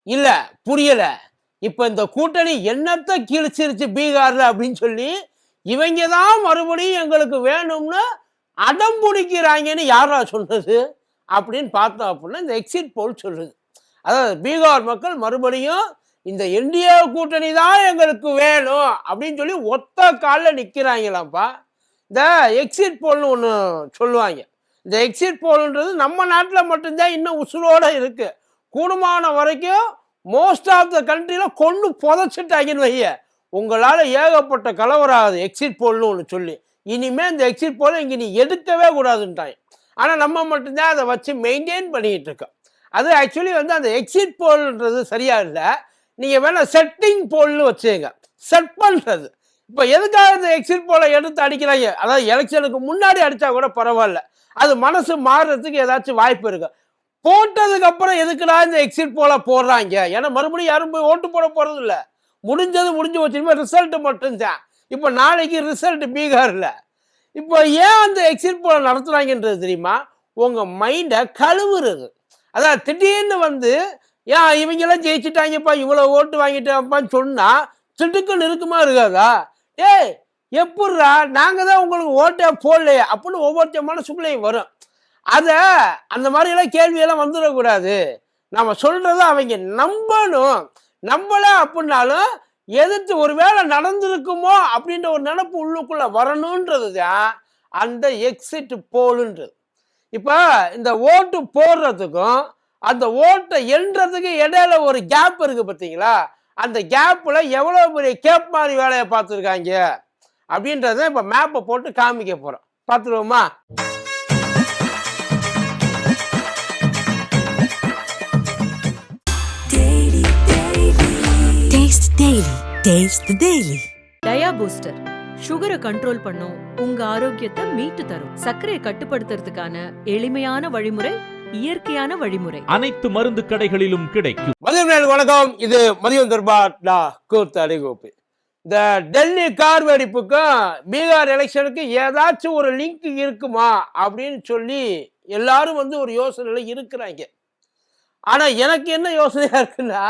இல்ல புரியல. இப்ப இந்த கூட்டணி என்னத்த கிழிச்சிருச்சு பீகார்ல அப்படின்னு சொல்லி, இவைங்க தான் மறுபடியும் எங்களுக்கு வேணும்னு அடம் புடிக்கிறாங்கன்னு யார்றா சொன்னது? அப்படின்னு பார்த்தோம் அப்படின்னா, இந்த எக்ஸிட் போல் சொல்லுது. அதாவது பீகார் மக்கள் மறுபடியும் இந்த என்டிஏ கூட்டணி தான் எங்களுக்கு வேணும் அப்படின்னு சொல்லி ஒத்த கால்ல நிக்கிறாங்களாம்ப்பா. இந்த எக்ஸிட் போல்னு ஒண்ணு சொல்லுவாங்க. இந்த எக்ஸிட் போல்ன்றது நம்ம நாட்டுல மட்டும் தான் இன்னும் உசுரோட இருக்கு. கூடுமான வரைக்கும் மோஸ்ட் ஆஃப் த கண்ட்ரில கொன்னு புதைச்சிட்டாங்கன்னு வைய. உங்களால ஏகப்பட்ட கலவரம் ஆகுது எக்ஸிட் போல்னு ஒண்ணு சொல்லி. இனிமே இந்த எக்ஸிட் போல இங்க நீ எடுக்கவே கூடாதுன்ட்டாங்க. ஆனா நம்ம மட்டும் தான் அத வச்சு மெயின்டெயின் பண்ணிட்டு இருக்கோம். அது ஆக்சுவலி வந்து அந்த எக்ஸிட் போல்ன்றது சரியா இல்ல. நீங்க வேணா செட்டிங் போல்னு வச்சுங்க. செட் பண்றது. இப்ப எதுக்காக இந்த எக்ஸிட் போல எடுத்து அடிக்கிறாங்க? அதாவது எலெக்ஷனுக்கு முன்னாடி அடிச்சா கூட பரவாயில்ல. அது மனசு மாறுறதுக்கு ஏதாச்சும் வாய்ப்பு இருக்கு. போட்டதுக்கு அப்புறம் எதுக்குடா இந்த எக்ஸிட் போல போடுறாங்க? ஏன்னா மறுபடியும் யாரும் போய் ஓட்டு போட போறது இல்ல. முடிஞ்சது முடிஞ்சு வச்சுமே ரிசல்ட் மட்டும்தான். இப்ப நாளைக்கு ரிசல்ட் பீகார்ல. இப்போ ஏன் அந்த எக்ஸிட் போல நடத்துறாங்கன்றது தெரியுமா? உங்க மைண்ட கழுவுறது. அதான் திடீர்னு வந்து ஏன் இவங்கெல்லாம் ஜெயிச்சுட்டாங்கப்பா, இவ்வளவு ஓட்டு வாங்கிட்டாப்பான்னு சொன்னா திடுக்குன்னு இருக்குமா இருக்காதா? ஏய் எப்புட்றா நாங்க தான் உங்களுக்கு ஓட்டே போடலையே அப்படின்னு ஒவ்வொருத்த மனசுக்குள்ளேயும் வரும். அத அந்த மாதிரியெல்லாம் கேள்வியெல்லாம் வந்துடக்கூடாது. நம்ம சொல்றத அவங்க நம்பணும். நம்பல அப்படின்னாலும் எதிர்த்து ஒருவேளை நடந்திருக்குமோ அப்படின்ற ஒரு நினைப்பு உள்ளுக்குள்ள வரணுன்றது தான் அந்த எக்ஸிட் போலுன்றது. இப்ப இந்த ஓட்டு போடுறதுக்கும் அந்த ஓட்டை எண்றதுக்கு இடையில ஒரு கேப் இருக்கு பார்த்தீங்களா? அந்த கேப்ல எவ்வளவு பெரிய கேப் மாதிரி வேலையை பார்த்துருக்காங்க அப்படின்றத இப்ப மேப்பை போட்டு காமிக்க போறோம். பார்த்துருவோமா? Taste the Daily. டயா பூஸ்டர் சுகரை கண்ட்ரோல் பண்ணும், உங்க ஆரோக்கியத்தை மீட்டு தரும். சர்க்கரையை கட்டுப்படுத்துறதுக்கான எளிமையான வழிமுறை, இயற்கையான வழிமுறை. அனைத்து மருந்து கடைகளிலும் கிடைக்கும். மதியம் வணக்கம். இது மதியம் தர்பார் கூத்தாடி கோப்பு. இந்த டெல்லி கார் வெடிப்புக்கும் பீகார் எலெக்ஷனுக்கு ஏதாச்சும் ஒரு லிங்க் இருக்குமா அப்படின்னு சொல்லி எல்லாரும் வந்து ஒரு யோசனையில இருக்கிறாங்க. ஆனா எனக்கு என்ன யோசனையா இருக்குன்னா,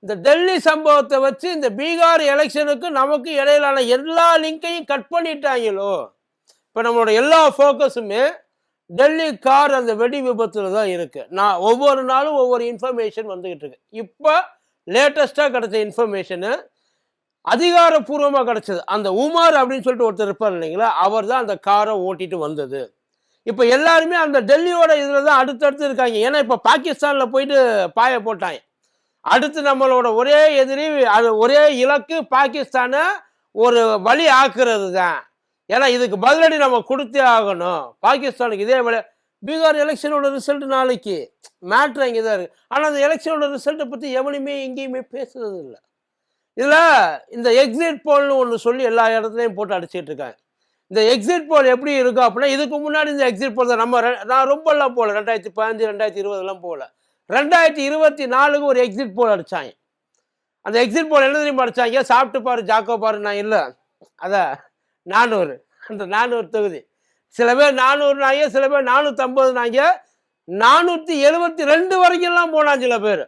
இந்த டெல்லி சம்பவத்தை வச்சு இந்த பீகார் எலெக்ஷனுக்கு நமக்கு இடையிலான எல்லா லிங்கையும் கட் பண்ணிட்டாங்களோ. இப்போ நம்மளோட எல்லா ஃபோக்கஸுமே டெல்லி கார் அந்த வெடி விபத்துல தான் இருக்கு. நான் ஒவ்வொரு நாளும் ஒவ்வொரு இன்ஃபர்மேஷன் வந்துகிட்டு இருக்கு. இப்போ லேட்டஸ்டாக கிடைச்ச இன்ஃபர்மேஷனு அதிகாரப்பூர்வமாக கிடைச்சது. அந்த உமர் அப்படின்னு சொல்லிட்டு ஒருத்தர் இருப்பார் இல்லைங்களா, அவர் தான் அந்த காரை ஓட்டிட்டு வந்தது. இப்போ எல்லாருமே அந்த டெல்லியோட இதில் தான் அடுத்தடுத்து இருக்காங்க. ஏன்னா இப்போ பாகிஸ்தானில் போயிட்டு பாய போட்டாங்க. அடுத்து நம்மளோட ஒரே எதிரி, அது ஒரே இலக்கு பாகிஸ்தானை ஒரு வழி ஆக்குறது தான். ஏன்னா இதுக்கு பதிலடி நம்ம கொடுத்தே ஆகணும். பாகிஸ்தானுக்கு இதே வேலை. பீகார் எலெக்ஷனோட ரிசல்ட் நாளைக்கு மேட்ரு இங்கே தான் இருக்கு. ஆனால் அந்த எலெக்ஷனோட ரிசல்ட்டை பற்றி எவனுமே எங்கேயுமே பேசுறது இல்லை. இதில் இந்த எக்ஸிட் போல்னு ஒன்று சொல்லி எல்லா இடத்துலையும் போட்டு அடிச்சுட்டு இருக்காங்க. இந்த எக்ஸிட் போல் எப்படி இருக்கும் அப்படின்னா, இதுக்கு முன்னாடி இந்த எக்ஸிட் போல் தான் நான் ரொம்பலாம் போகல. 2015 2020 போகல. 2024 ஒரு எக்ஸிட் போல் அடிச்சாங்க. அந்த எக்ஸிட் போல் என்ன தெரியுமா அடிச்சாங்க? சாப்பிட்டு பாரு ஜாக்கோ பாரு நான் இல்லை. அதான் 400, அந்த 400 தொகுதி. சில பேர் 400 சில பேர் 450 472 வரைக்கும்லாம் போனாங்க சில பேர்.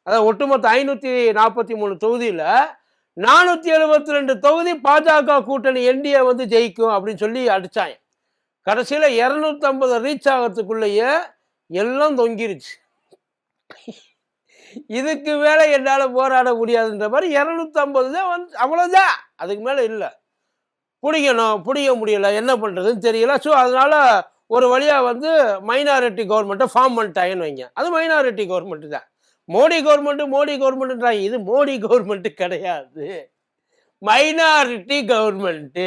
அதான் ஒட்டுமொத்த 543 தொகுதியில் 472 தொகுதி பாஜக கூட்டணி என்டிஏ வந்து ஜெயிக்கும் அப்படின்னு சொல்லி அடிச்சாங்க. கடைசியில் 250 ரீச் ஆகிறதுக்குள்ளேயே எல்லாம் தொங்கிருச்சு. இதுக்கு மேல என்னால போராட முடியாதுன்ற மாதிரி 250 தான் வந்து, அவ்வளவுதான். அதுக்கு மேல இல்லை. பிடிக்க முடியல, என்ன பண்றதுன்னு தெரியல. ஸோ அதனால ஒரு வழியா வந்து மைனாரிட்டி கவர்மெண்ட்டை ஃபார்ம் பண்ணிட்டாங்கன்னு வைங்க. அது மைனாரிட்டி கவர்மெண்ட் தான். மோடி கவர்மெண்ட்ன்றாங்க. இது மோடி கவர்மெண்ட் கிடையாது, மைனாரிட்டி கவர்மெண்ட்.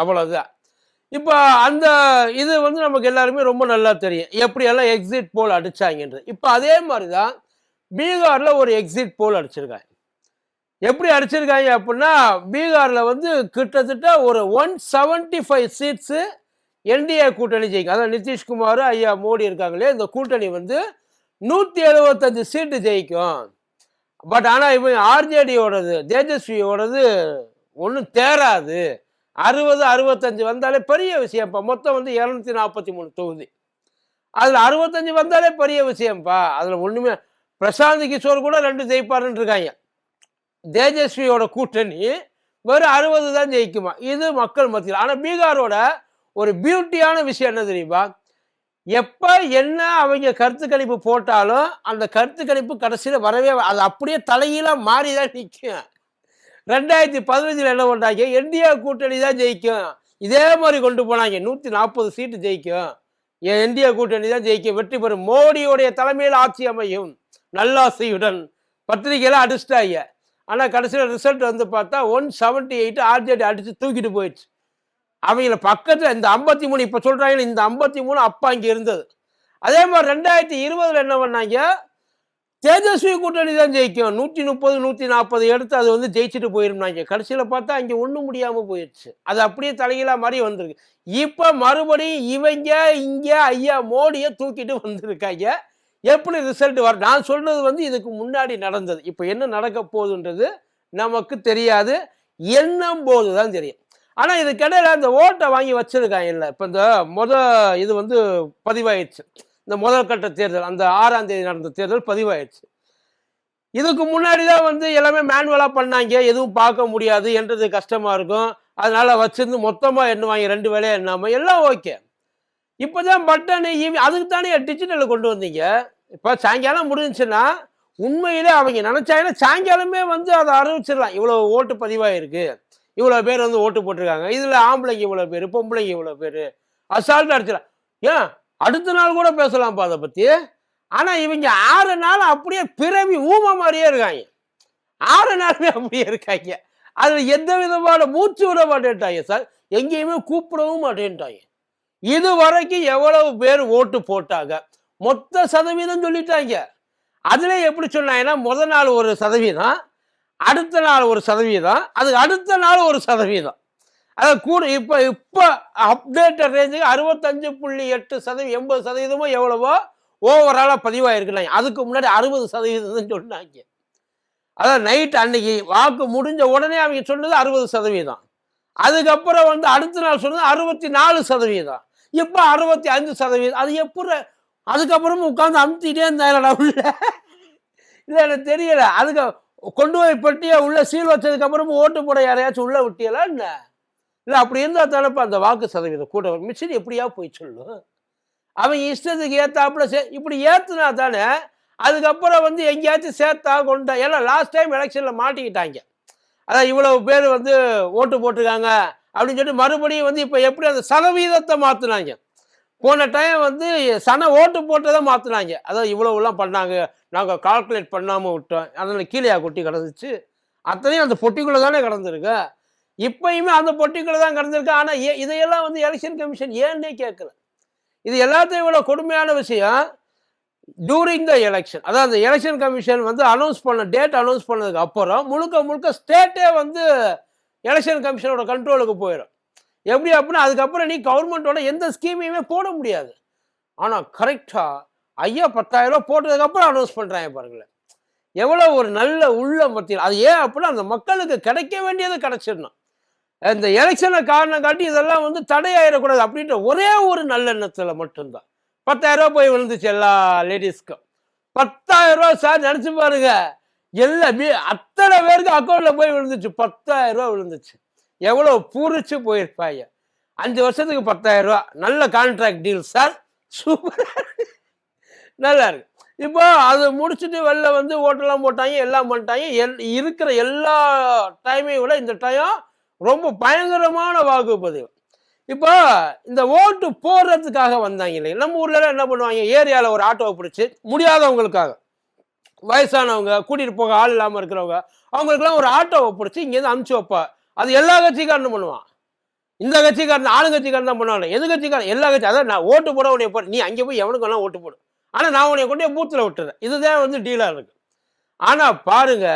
அவ்வளவுதான். இப்போ அந்த இது வந்து நமக்கு எல்லாருமே ரொம்ப நல்லா தெரியும் எப்படியெல்லாம் எக்ஸிட் போல் அடிச்சாங்கன்றது. இப்போ அதே மாதிரி தான் பீகார்ல ஒரு எக்ஸிட் போல் அடிச்சிருக்காங்க. எப்படி அடிச்சிருக்காங்க அப்படின்னா, பீகார்ல வந்து கிட்டத்தட்ட ஒரு 175 சீட்ஸு என்டிஏ கூட்டணி ஜெயிக்கும். அதான் நிதிஷ்குமார் ஐயா மோடி இருக்காங்களே, இந்த கூட்டணி வந்து 175 சீட்டு ஜெயிக்கும். பட் ஆனால் இவங்க ஆர்ஜேடியோடது, தேஜஸ்வியோடது ஒன்றும் தேராது. 60 65 வந்தாலே பெரிய விஷயம்ப்பா. மொத்தம் வந்து 243 தொகுதி. அதில் 65 வந்தாலே பெரிய விஷயம்ப்பா. அதில் ஒன்றுமே பிரசாந்த் கிஷோர் கூட 2 ஜெயிப்பாருன்னு இருக்காங்க. தேஜஸ்வியோட கூட்டணி வெறும் 60 தான் ஜெயிக்குமா. இது மக்கள் மத்தியில். ஆனா பீகாரோட ஒரு பியூட்டியான விஷயம் என்ன தெரியுமா? எப்ப என்ன அவங்க கருத்து கணிப்பு போட்டாலும் அந்த கருத்து கணிப்பு கடைசியில வரவே அது அப்படியே தலைகீழா மாறிதான் நிற்கும். 2015 என்ன பண்ணாங்க, என்டிஏ கூட்டணி தான் ஜெயிக்கும், இதே மாதிரி கொண்டு போனாங்க. 140 சீட்டு ஜெயிக்கும், என்டிஏ கூட்டணி தான் ஜெயிக்கும், வெற்றி பெறும், மோடியோடைய தலைமையில் ஆட்சி அமையும், நல்லாசையுடன் பத்திரிகையெல்லாம் அடிச்சிட்டாங்க. ஆனா கடைசியில் ரிசல்ட் வந்து பார்த்தா 178 ஆர்ஜேடி அடிச்சு தூக்கிட்டு போயிடுச்சு. அவங்கள பக்கத்துல இந்த 53 இப்ப சொல்றாங்க, இந்த 53 அப்பா இங்க இருந்தது. அதே மாதிரி 2020 என்ன பண்ணாங்க, தேஜஸ்வி கூட்டணி தான் ஜெயிக்கும், 130 140 எடுத்து அது வந்து ஜெயிச்சுட்டு போயிருந்தாங்க. கடைசியில பார்த்தா அங்க ஒண்ணும் முடியாம போயிடுச்சு. அது அப்படியே தலைகீழா மாதிரி வந்திருக்கு. இப்ப மறுபடியும் இவங்க இங்க ஐயா மோடியை தூக்கிட்டு வந்திருக்காங்க. எப்படி ரிசல்ட் வர, நான் சொல்றது வந்து இதுக்கு முன்னாடி நடந்தது. இப்ப என்ன நடக்க போகுதுன்றது நமக்கு தெரியாது, எண்ணும் போதுதான் தெரியும். ஆனா இதுக்கிடையில இந்த ஓட்டை வாங்கி வச்சிருக்காங்க. இல்லை இப்ப இந்த இது வந்து பதிவாயிடுச்சு. இந்த முதல் கட்ட தேர்தல் அந்த 6ஆம் தேதி நடந்த தேர்தல் பதிவாயிடுச்சு. இதுக்கு முன்னாடி தான் வந்து எல்லாமே மேனுவலா பண்ணாங்க, எதுவும் பார்க்க முடியாது, என்றது கஷ்டமா இருக்கும், அதனால வச்சிருந்து மொத்தமா எண்ணுவாங்க, 2 வேலையா எண்ணாம எல்லாம் ஓகே. இப்பதான் பட்டன் அதுக்கு தானே டிஜிட்டல் கொண்டு வந்தீங்க. இப்ப சாயங்காலம் முடிஞ்சுன்னா உண்மையிலே அவங்க நினைச்சாங்கன்னா சாயங்காலமே வந்து அதை அறிவிச்சிடலாம், இவ்வளவு ஓட்டு பதிவாயிருக்கு, இவ்வளவு பேர் வந்து ஓட்டு போட்டிருக்காங்க, இதுல ஆம்பளைங்க இவ்வளவு பேரு, பொம்பளைங்க இவ்வளவு பேரு, அசால்ட்டா அடிச்சிடலாம். ஏன் அடுத்த நாள் கூட பேசலாம்ப்பா அதை பத்தி. ஆனா இவங்க 6 நாள் அப்படியே பிறவி ஊமை மாதிரியே இருக்காங்க. 6 நாளுமே அப்படியே இருக்காங்க. அதுல எந்த விதமான மூச்சு விட மாட்டேன்ட்டாங்க சார், எங்கேயுமே கூப்பிடவும் மாட்டேன்ட்டாங்க. இது வரைக்கும் எவ்வளவு பேர் ஓட்டு போட்டாங்க மொத்த சதவீதம் சொல்லிட்டாங்க. அதுல எப்படி சொன்னாங்கன்னா முதல் நாள் 1%, அடுத்த நாள் 1%, அதுக்கு அடுத்த நாள் 1%. அதாவது கூட இப்ப அப்டேட்டட் ரேஞ்சுக்கு 65.8% 80% எவ்வளவோ ஓவராலா பதிவாயிருக்குனாங்க. அதுக்கு முன்னாடி 60% சொன்னாங்க. அதாவது நைட் அன்னைக்கு வாக்கு முடிஞ்ச உடனே அவங்க சொன்னது 60%. அதுக்கப்புறம் வந்து அடுத்த நாள் சொன்னது 64%. இப்ப 65%. அது எப்படி அதுக்கப்புறமும் உட்காந்து அமுத்திட்டே இருந்தாங்களா உள்ள? இல்ல எனக்கு தெரியல. அதுக்கு கொண்டு போய் பெட்டியா உள்ள சீல் வச்சதுக்கு அப்புறமும் ஓட்டு போட யாரையாச்சும் உள்ள விட்டியலா என்ன? இல்ல அப்படி இருந்தா தானப்ப அந்த வாக்கு சதவீதம் கூட மிஷின் எப்படியா போய் சொல்லும்? அவங்க இஷ்டத்துக்கு ஏத்தாப்புல இப்படி ஏத்துனா தானே அதுக்கப்புறம் வந்து எங்கேயாச்சும் சேர்த்தா கொண்டா. ஏன்னா லாஸ்ட் டைம் எலெக்ஷன்ல மாட்டிக்கிட்டாங்க. அதான் இவ்வளவு பேர் வந்து ஓட்டு போட்டிருக்காங்க அப்படின்னு சொல்லிட்டு மறுபடியும் வந்து இப்ப எப்படி அந்த சதவீதத்தை மாத்தினாங்க. போன டைம் வந்து ஓட்டு போட்டதை மாத்தினாங்க. அதான் இவ்வளவுலாம் பண்ணாங்க, நாங்க கால்குலேட் பண்ணாம விட்டோம், அதனால கீழே கொட்டி கிடந்துச்சு. அத்தனையும் அந்த பொட்டிக்குள்ள தானே கிடந்திருக்கு. இப்பயுமே அந்த பொட்டிக்குள்ள தான் கிடந்திருக்கு. ஆனா இதையெல்லாம் வந்து எலெக்ஷன் கமிஷன் ஏன்னே கேட்கல. இது எல்லாத்தையும் விட கொடுமையான விஷயம், டூரிங் த எலெக்ஷன், அதாவது அந்த எலெக்ஷன் கமிஷன் வந்து டேட் அனௌன்ஸ் பண்ணதுக்கு அப்புறம் முழுக்க ஸ்டேட்டே வந்து எலெக்ஷன் கமிஷனோட கண்ட்ரோலுக்கு போயிடும். எப்படி அப்படின்னா அதுக்கப்புறம் நீ கவர்மெண்டோட எந்த ஸ்கீமையுமே போட முடியாது. ஆனா கரெக்டா ஐயா 10,000 ரூபாய் போட்டதுக்கு அனௌன்ஸ் பண்றாங்க பாருங்களேன். எவ்வளவு ஒரு நல்ல உள்ள மத்தியில். அது ஏன் அப்படின்னா அந்த மக்களுக்கு கிடைக்க வேண்டியது கிடைச்சிடணும். இந்த எலெக்ஷனை காரணம் காட்டி இதெல்லாம் வந்து தடையாயிடக்கூடாது அப்படின்ற ஒரே ஒரு நல்லெண்ணத்துல மட்டும்தான் 10,000 ரூபாய் போய் விழுந்துச்சு எல்லா லேடிஸ்க்கும். 10,000 ரூபாய் சார் நினைச்சு பாருங்க, அத்தனை பேருக்கு அக்கௌண்ட்ல போய் விழுந்துச்சு. 10,000 ரூபாய் விழுந்துச்சு. எவ்வளவு பூரிச்சு போயிருப்பாங்க. 5 வருஷத்துக்கு 10,000 ரூபாய். நல்ல கான்ட்ராக்ட் டீல் சார், சூப்பரா நல்லா இருக்கு. இப்போ அது முடிச்சுட்டு வெளில வந்து ஓட்டெல்லாம் போட்டாங்க, எல்லாம் பண்ணிட்டாங்க. இருக்கிற எல்லா டைமையும் விட இந்த டைம் ரொம்ப பயங்கரமான வாக்குப்பதிவு. இப்போ இந்த ஓட்டு போடுறதுக்காக வந்தாங்க இல்லையா, நம்ம ஊர்ல என்ன பண்ணுவாங்க, ஏரியாவில் ஒரு ஆட்டோவை பிடிச்சி முடியாதவங்களுக்காக, வயசானவங்க, கூட்டிட்டு போக ஆள் இல்லாமல் இருக்கிறவங்க, அவங்களுக்குலாம் ஒரு ஆட்டோவை பிடிச்சி இங்கேருந்து அனுப்பிச்சு வைப்பா. அது எல்லா கட்சிக்காரனும் பண்ணுவான். இந்த கட்சிக்காரன் ஆளுங்கட்சிக்காரன் தான் பண்ணுவாங்க, எது கட்சிக்காரன் எல்லா கட்சி. அதான் நான் ஓட்டு போட உடைய போட, நீ அங்கே போய் எவனுக்கு வேணா ஓட்டு போடு, ஆனால் நான் உன்னைய கொண்டு பூத்தில் விட்டுறேன். இதுதான் வந்து டீலாக இருக்கு. ஆனால் பாருங்க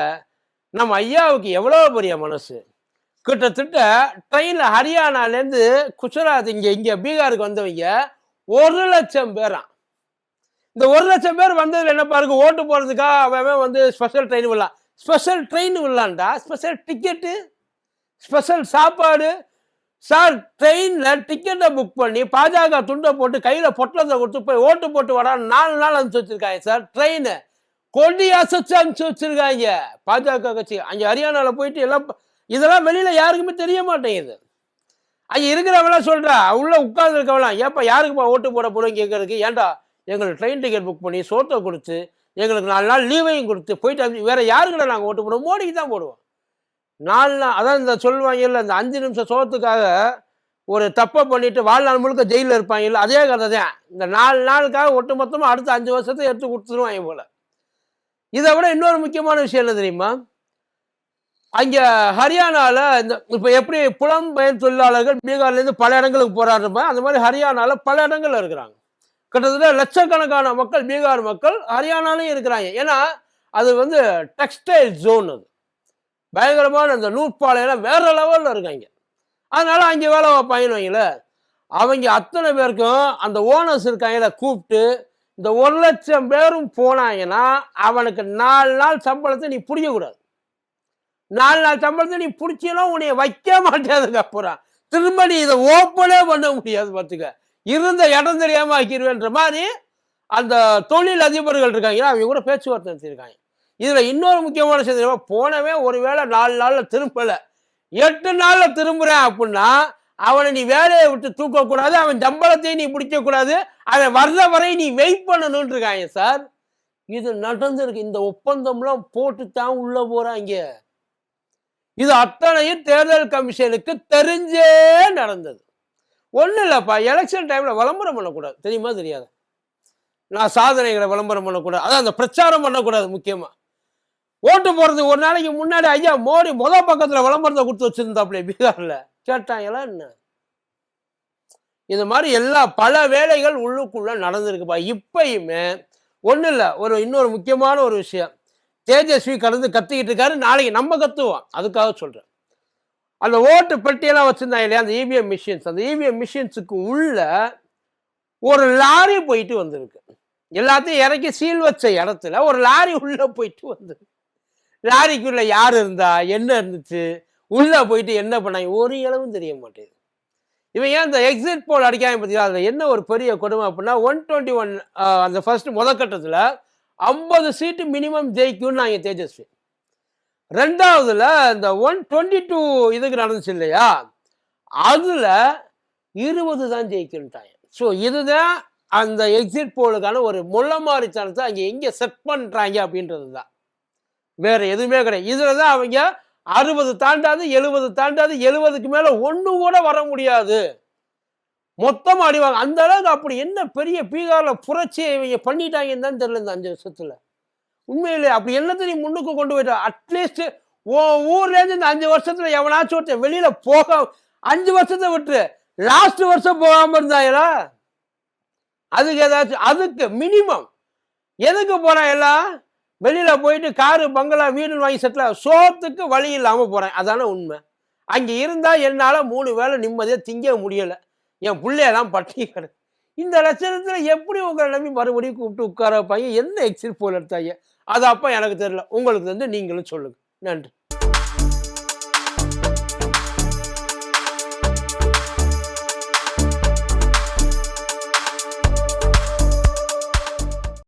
நம்ம ஐயாவுக்கு எவ்வளோ பெரிய மனசு. கிட்டத்தட்ட ட்ரெயின்ல ஹரியானாலேருந்து குஜராத் இங்கே பீகாருக்கு வந்தவங்க 1,00,000 பேரா. இந்த 1,00,000 பேர் வந்ததுல என்ன பாருங்க, ஓட்டு போறதுக்காக அவன் வந்து ஸ்பெஷல் ட்ரெயின் விடலாம். ஸ்பெஷல் ட்ரெயின் விடலான்டா, ஸ்பெஷல் டிக்கெட்டு, ஸ்பெஷல் சாப்பாடு. சார் ட்ரெயின்ல டிக்கெட்டை புக் பண்ணி பாஜக துண்டை போட்டு கையில பொட்டலத்தை கொடுத்து போய் ஓட்டு போட்டு வரான்னு 4 நாள் அனுப்பிச்சு வச்சிருக்காங்க சார். ட்ரெயின் கொடி அசைச்சு அனுப்பிச்சு வச்சிருக்காங்க பாஜக கட்சி. அங்க ஹரியானால போயிட்டு எல்லாம் இதெல்லாம் வெளியில யாருக்குமே தெரிய மாட்டேங்குது. அங்க இருக்கிறவங்களாம் சொல்றா, உள்ள உட்கார்ந்து இருக்கவங்களாம், ஏப்பா யாருக்குப்பா ஓட்டு போட போறோம் கேட்கறதுக்கு, ஏன்டா எங்களுக்கு ட்ரெயின் டிக்கெட் புக் பண்ணி சோத்தை கொடுத்து எங்களுக்கு 4 நாள் லீவையும் கொடுத்து போயிட்டு வேற யாருக்கிட்ட நாங்கள் ஓட்டு போடுவோம்? மோடிக்கு தான் போடுவோம். 4 நாள் அதான் இந்த சொல்லுவாங்கல்ல, இந்த 5 நிமிஷம் சோத்துக்காக ஒரு தப்பை பண்ணிட்டு வாழ்நாள் முழுக்க ஜெயிலில் இருப்பாங்கல்ல, அதே கதை தான். இந்த 4 நாளுக்காக ஒட்டு மொத்தமாக அடுத்த 5 வருஷத்தை எடுத்து கொடுத்துருவாங்க போல. இதை விட இன்னொரு முக்கியமான விஷயம் என்ன தெரியுமா? அங்க ஹரியானால இந்த இப்ப எப்படி புலம்பெயர் தொழிலாளர்கள் பீகார்லேருந்து பல இடங்களுக்கு போராடுறப்ப அந்த மாதிரி ஹரியானால பல இடங்கள்ல இருக்கிறாங்க. கிட்டத்தட்ட லட்சக்கணக்கான மக்கள், பீகார் மக்கள் ஹரியானாலையும் இருக்கிறாங்க. ஏன்னா அது வந்து டெக்ஸ்டைல் ஜோன், அது பயங்கரமான அந்த நூற்பாலையெல்லாம் வேற லெவல்ல இருக்காங்க. அதனால அங்கே வேலை வைப்பாங்கன்னு வைங்கள, அவங்க அத்தனை பேருக்கும் அந்த ஓனர்ஸ் இருக்காங்கல்ல கூப்பிட்டு, இந்த 1,00,000 பேரும் போனாங்கன்னா அவனுக்கு 4 நாள் சம்பளத்தை நீ பிடிக்கக்கூடாது. 4 நாள் சம்பளத்தை நீ பிடிச்சினா உன்னைய வைக்க மாட்டேதுக்கு அப்புறம் திரும்ப நீ இதை ஓப்பனே பண்ண முடியாது. பார்த்துக்க, இருந்த இடம் தெரியாம ஆக்கிடுவேன்ற மாதிரி அந்த தொழில் அதிபர்கள் இருக்காங்க, அவங்க கூட பேச்சுவார்த்தை நடத்திருக்காங்க. இதுல இன்னொரு முக்கியமான விஷயம், போனவே ஒருவேளை 4 நாள்ல திரும்பல, 8 நாள்ல திரும்புறேன் அப்படின்னா அவனை நீ வேலையை விட்டு தூக்கக்கூடாது, அவன் சம்பளத்தையும் நீ பிடிக்க கூடாது, அவன் வர்ற வரை நீ வெயிட் பண்ணணும்னு இருக்காங்க சார். இது நடந்திருக்கு. இந்த ஒப்பந்தம்லாம் போட்டு தான் உள்ள போறாங்க. இது அத்தனையும் தேர்தல் கமிஷனுக்கு தெரிஞ்சே நடந்தது. ஒன்றும் இல்லைப்பா, எலெக்ஷன் டைம்ல விளம்பரம் பண்ணக்கூடாது, தெரியுமா தெரியாது? நான் சாதனைகளை விளம்பரம் பண்ணக்கூடாது, அதான் அந்த பிரச்சாரம் பண்ணக்கூடாது. முக்கியமா ஓட்டு போறதுக்கு ஒரு நாளைக்கு முன்னாடி ஐயா மோடி பக்கத்துல விளம்பரத்தை கொடுத்து வச்சிருந்தாப்ல பீகார்ல, கேட்டாங்களா என்ன? இது மாதிரி எல்லா பல வேலைகள் உள்ளுக்குள்ள நடந்திருக்குப்பா. இப்பயுமே ஒன்றும் இல்லை, இன்னொரு முக்கியமான ஒரு விஷயம், தேஜஸ்வி கடந்து கத்திக்கிட்டு இருக்காரு, நாளைக்கு நம்ம கத்துவோம். அதுக்காக சொல்றேன், அந்த ஓட்டு பெட்டியெல்லாம் வச்சிருந்தாங்க இல்லையா, அந்த இவிஎம் மிஷின்ஸ், அந்த இவிஎம் மிஷின்ஸுக்கு உள்ள ஒரு லாரி போயிட்டு வந்திருக்கு. எல்லாத்தையும் இறக்கி சீல் வச்ச இடத்துல ஒரு லாரி உள்ள போயிட்டு வந்திருக்கு. லாரிக்குள்ள யார் இருந்தா, என்ன இருந்துச்சு, உள்ள போயிட்டு என்ன பண்ணாங்க, ஒரு இளவும் தெரிய மாட்டேங்குது. இவன் ஏன் இந்த எக்ஸிட் போல் அடிக்காம பார்த்தீங்கன்னா, அதில் என்ன ஒரு பெரிய கொடுமை அப்படின்னா, 121 அந்த ஃபர்ஸ்ட் முதற்கட்டத்தில் 50 சீட்டு மினிமம் ஜெயிக்கும்னு நாங்கள் தேஜஸ்வி. ரெண்டாவதுல இந்த 122 இதுக்கு நடந்துச்சு இல்லையா, அதுல 20 தான் ஜெயிக்குன்ட்டாங்க. ஸோ இதுதான் அந்த எக்ஸிட் போலுக்கான ஒரு முள்ளமாரித்தனத்தை அங்கே எங்கே செட் பண்ணுறாங்க அப்படின்றது தான், வேற எதுவுமே கிடையாது. இதுல தான் அவங்க 60 தாண்டாது, 70 தாண்டாது, 70க்கு மேல ஒண்ணு கூட வர முடியாது, மொத்தமா அடிவாங்க. அந்த அளவுக்கு அப்படி என்ன பெரிய பீகார்ல புரட்சியை இவங்க பண்ணிட்டாங்கன்னு தான் தெரியல இந்த 5 வருஷத்துல. உண்மையிலே அப்படி எல்லாத்தையும் முன்னுக்கு கொண்டு போயிட்டா. அட்லீஸ்ட் ஊர்ல இருந்து இந்த 5 வருஷத்துல எவனாச்சும் ஒருத்தன் வெளியில போக, 5 வருஷத்தை விட்டு லாஸ்ட் வருஷம் போகாம இருந்தாங்களா, அதுக்கு ஏதாச்சும், அதுக்கு மினிமம் எதுக்கு போறான், எல்லாம் வெளியில போயிட்டு காரு பங்களா வீடு வாங்கி செட்டில், சோத்துக்கு வழி இல்லாம போறேன். அதான உண்மை. அங்க இருந்தா என்னால 3 வேளை நிம்மதியா திங்க முடியல, என் பிள்ளையெல்லாம் பட்டி கடை. இந்த லட்சணத்துல எப்படி உங்களை நம்பி மறுபடியும் கூப்பிட்டு உட்கார வைப்பாங்க? என்ன எக்ஸிட் போல் எடுத்தாங்க அது அப்ப எனக்கு தெரியல. உங்களுக்கு வந்து நீங்களும் சொல்லுங்க. நன்றி.